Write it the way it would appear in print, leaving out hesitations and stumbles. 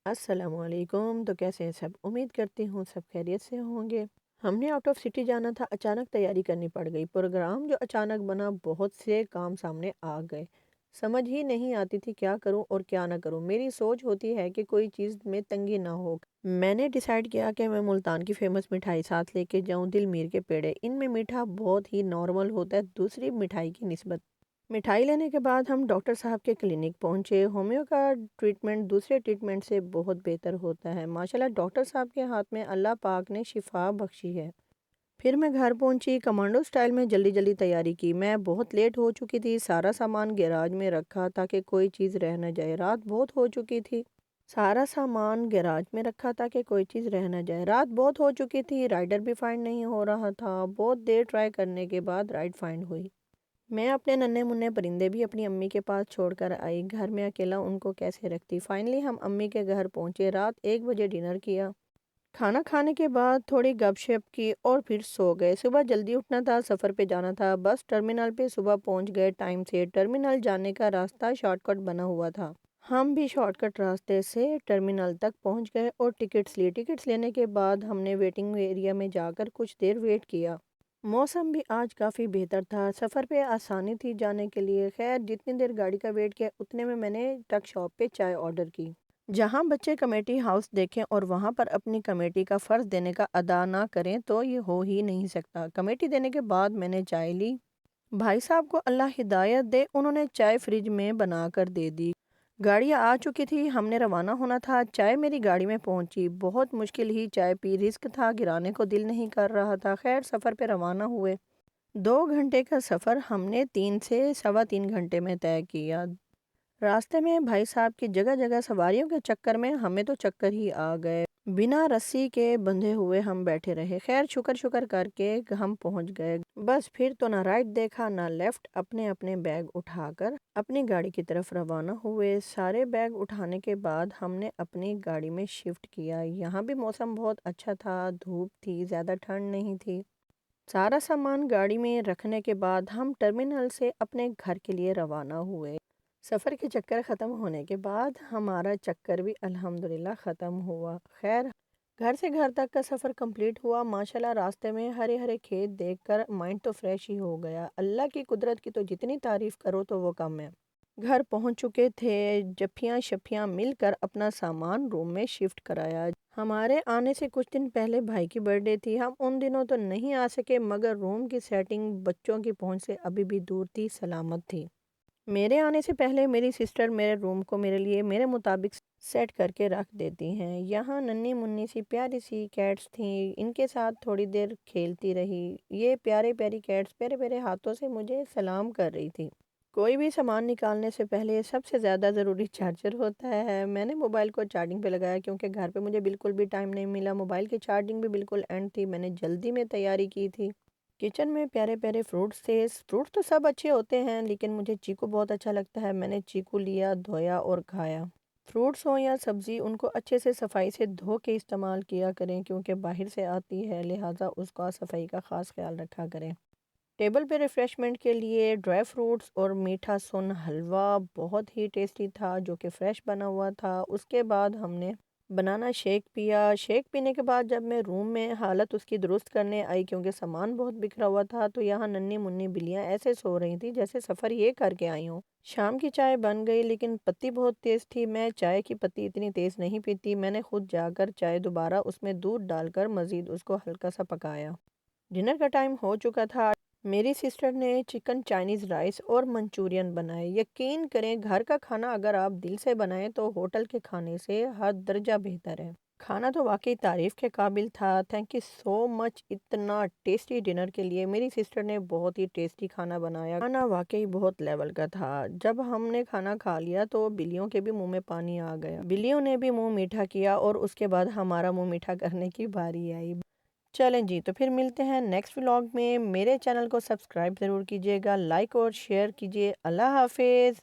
السلام علیکم، تو کیسے ہیں سب؟ امید کرتی ہوں سب خیریت سے ہوں گے۔ ہم نے آؤٹ آف سٹی جانا تھا، اچانک تیاری کرنی پڑ گئی۔ پروگرام جو اچانک بنا، بہت سے کام سامنے آ گئے۔ سمجھ ہی نہیں آتی تھی کیا کروں اور کیا نہ کروں۔ میری سوچ ہوتی ہے کہ کوئی چیز میں تنگی نہ ہو۔ میں نے ڈیسائیڈ کیا کہ میں ملتان کی فیمس مٹھائی ساتھ لے کے جاؤں، دل میر کے پیڑے۔ ان میں میٹھا بہت ہی نارمل ہوتا ہے دوسری مٹھائی کی نسبت۔ مٹھائی لینے کے بعد ہم ڈاکٹر صاحب کے کلینک پہنچے۔ ہومیو کا ٹریٹمنٹ دوسرے ٹریٹمنٹ سے بہت بہتر ہوتا ہے۔ ماشاءاللہ ڈاکٹر صاحب کے ہاتھ میں اللہ پاک نے شفا بخشی ہے۔ پھر میں گھر پہنچی، کمانڈو سٹائل میں جلدی جلدی تیاری کی۔ میں بہت لیٹ ہو چکی تھی، سارا سامان گیراج میں رکھا تاکہ کوئی چیز رہ نہ جائے۔ رات بہت ہو چکی تھی، سارا سامان گیراج میں رکھا تاکہ کوئی چیز رہ نہ جائے۔ رات بہت ہو چکی تھی، رائڈر بھی فائنڈ نہیں ہو رہا تھا۔ بہت دیر ٹرائی کرنے کے بعد رائڈ فائنڈ ہوئی۔ میں اپنے ننھے منھے پرندے بھی اپنی امی کے پاس چھوڑ کر آئی، گھر میں اکیلا ان کو کیسے رکھتی۔ فائنلی ہم امی کے گھر پہنچے، رات 1 بجے ڈنر کیا۔ کھانا کھانے کے بعد تھوڑی گپ شپ کی اور پھر سو گئے۔ صبح جلدی اٹھنا تھا، سفر پہ جانا تھا۔ بس ٹرمینل پہ صبح پہنچ گئے ٹائم سے۔ ٹرمینل جانے کا راستہ شارٹ کٹ بنا ہوا تھا۔ ہم بھی شارٹ کٹ راستے سے ٹرمینل تک پہنچ گئے اور ٹکٹس لی۔ ٹکٹس لینے کے بعد ہم نے ویٹنگ ایریا میں جا کر کچھ دیر ویٹ کیا۔ موسم بھی آج کافی بہتر تھا، سفر پہ آسانی تھی جانے کے لیے۔ خیر جتنی دیر گاڑی کا ویٹ کیا اتنے میں نے ٹک شاپ پہ چائے آرڈر کی۔ جہاں بچے کمیٹی ہاؤس دیکھیں اور وہاں پر اپنی کمیٹی کا فرض دینے کا ادا نہ کریں تو یہ ہو ہی نہیں سکتا۔ کمیٹی دینے کے بعد میں نے چائے لی۔ بھائی صاحب کو اللہ ہدایت دے، انہوں نے چائے فریج میں بنا کر دے دی۔ گاڑی آ چکی تھی، ہم نے روانہ ہونا تھا۔ چائے میری گاڑی میں پہنچی، بہت مشکل ہی چائے پی، رسک تھا، گرانے کو دل نہیں کر رہا تھا۔ خیر سفر پہ روانہ ہوئے۔ 2 گھنٹے کا سفر ہم نے 3 سے 3.25 گھنٹے میں طے کیا۔ راستے میں بھائی صاحب کی جگہ جگہ سواریوں کے چکر میں ہمیں تو چکر ہی آ گئے۔ بنا رسی کے بندھے ہوئے ہم بیٹھے رہے۔ خیر شکر کر کے ہم پہنچ گئے۔ بس پھر تو نہ رائٹ دیکھا نہ لیفٹ، اپنے اپنے بیگ اٹھا کر اپنی گاڑی کی طرف روانہ ہوئے۔ سارے بیگ اٹھانے کے بعد ہم نے اپنی گاڑی میں شفٹ کیا۔ یہاں بھی موسم بہت اچھا تھا، دھوپ تھی، زیادہ ٹھنڈ نہیں تھی۔ سارا سامان گاڑی میں رکھنے کے بعد ہم ٹرمینل سے اپنے گھر کے لیے روانہ ہوئے۔ سفر کے چکر ختم ہونے کے بعد ہمارا چکر بھی الحمدللہ ختم ہوا۔ خیر گھر سے گھر تک کا سفر کمپلیٹ ہوا۔ ماشاءاللہ راستے میں ہرے ہرے کھیت دیکھ کر مائنڈ تو فریش ہی ہو گیا۔ اللہ کی قدرت کی تو جتنی تعریف کرو تو وہ کم ہے۔ گھر پہنچ چکے تھے، جفیاں شفیاں مل کر اپنا سامان روم میں شفٹ کرایا۔ ہمارے آنے سے کچھ دن پہلے بھائی کی برتھ ڈے تھی، ہم ان دنوں تو نہیں آ سکے مگر روم کی سیٹنگ بچوں کی پہنچ سے ابھی بھی دور تھی، سلامت تھی۔ میرے آنے سے پہلے میری سسٹر میرے روم کو میرے لیے میرے مطابق سیٹ کر کے رکھ دیتی ہیں۔ یہاں ننھی منی سی پیاری سی کیٹس تھیں، ان کے ساتھ تھوڑی دیر کھیلتی رہی۔ یہ پیاری کیٹس پیارے پیارے ہاتھوں سے مجھے سلام کر رہی تھی۔ کوئی بھی سامان نکالنے سے پہلے سب سے زیادہ ضروری چارجر ہوتا ہے۔ میں نے موبائل کو چارجنگ پہ لگایا کیونکہ گھر پہ مجھے بالکل بھی ٹائم نہیں ملا۔ موبائل کی چارجنگ بھی بالکل اینڈ تھی، میں نے جلدی میں تیاری کی تھی۔ کچن میں پیارے پیارے فروٹس تھے۔ فروٹ تو سب اچھے ہوتے ہیں لیکن مجھے چیکو بہت اچھا لگتا ہے۔ میں نے چیکو لیا، دھویا اور کھایا۔ فروٹس ہوں یا سبزی، ان کو اچھے سے صفائی سے دھو کے استعمال کیا کریں کیونکہ باہر سے آتی ہے، لہٰذا اس کا صفائی کا خاص خیال رکھا کریں۔ ٹیبل پہ ریفریشمنٹ کے لیے ڈرائی فروٹس اور میٹھا سن حلوہ بہت ہی ٹیسٹی تھا جو کہ فریش بنا ہوا تھا۔ اس کے بعد ہم نے بنانا شیک پیا۔ شیک پینے کے بعد جب میں روم میں حالت اس کی درست کرنے آئی کیونکہ سامان بہت بکھرا ہوا تھا تو یہاں ننھی منی بلیاں ایسے سو رہی تھی جیسے سفر یہ کر کے آئی ہوں۔ شام کی چائے بن گئی لیکن پتی بہت تیز تھی، میں چائے کی پتی اتنی تیز نہیں پیتی۔ میں نے خود جا کر چائے دوبارہ اس میں دودھ ڈال کر مزید اس کو ہلکا سا پکایا۔ ڈنر کا ٹائم ہو چکا تھا۔ میری سسٹر نے چکن چائنیز رائس اور منچورین بنائے۔ یقین کریں گھر کا کھانا اگر آپ دل سے بنائیں تو ہوٹل کے کھانے سے ہر درجہ بہتر ہے۔ کھانا تو واقعی تعریف کے قابل تھا۔ تھینک یو سو مچ اتنا ٹیسٹی ڈنر کے لیے۔ میری سسٹر نے بہت ہی ٹیسٹی کھانا بنایا، کھانا واقعی بہت لیول کا تھا۔ جب ہم نے کھانا کھا لیا تو بلیوں کے بھی منہ میں پانی آ گیا، بلیوں نے بھی منہ میٹھا کیا اور اس کے بعد ہمارا منہ میٹھا کرنے کی باری آئی۔ چلیں جی، تو پھر ملتے ہیں نیکسٹ ولاگ میں۔ میرے چینل کو سبسکرائب ضرور کیجیے گا، لائک اور شیئر کیجیے۔ اللہ حافظ۔